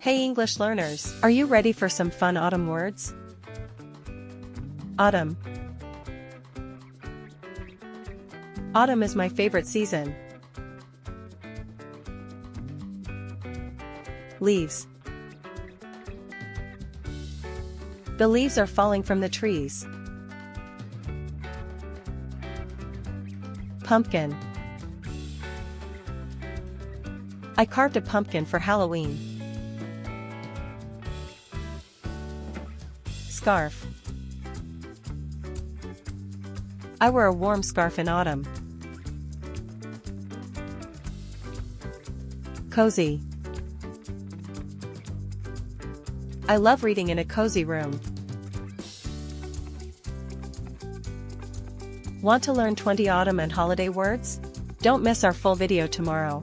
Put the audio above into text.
Hey English learners, are you ready for some fun autumn words? Autumn. Autumn is my favorite season. Leaves. The leaves are falling from the trees. Pumpkin. I carved a pumpkin for Halloween. Scarf. I wear a warm scarf in autumn. Cozy. I love reading in a cozy room. Want to learn 20 autumn and holiday words? Don't miss our full video tomorrow.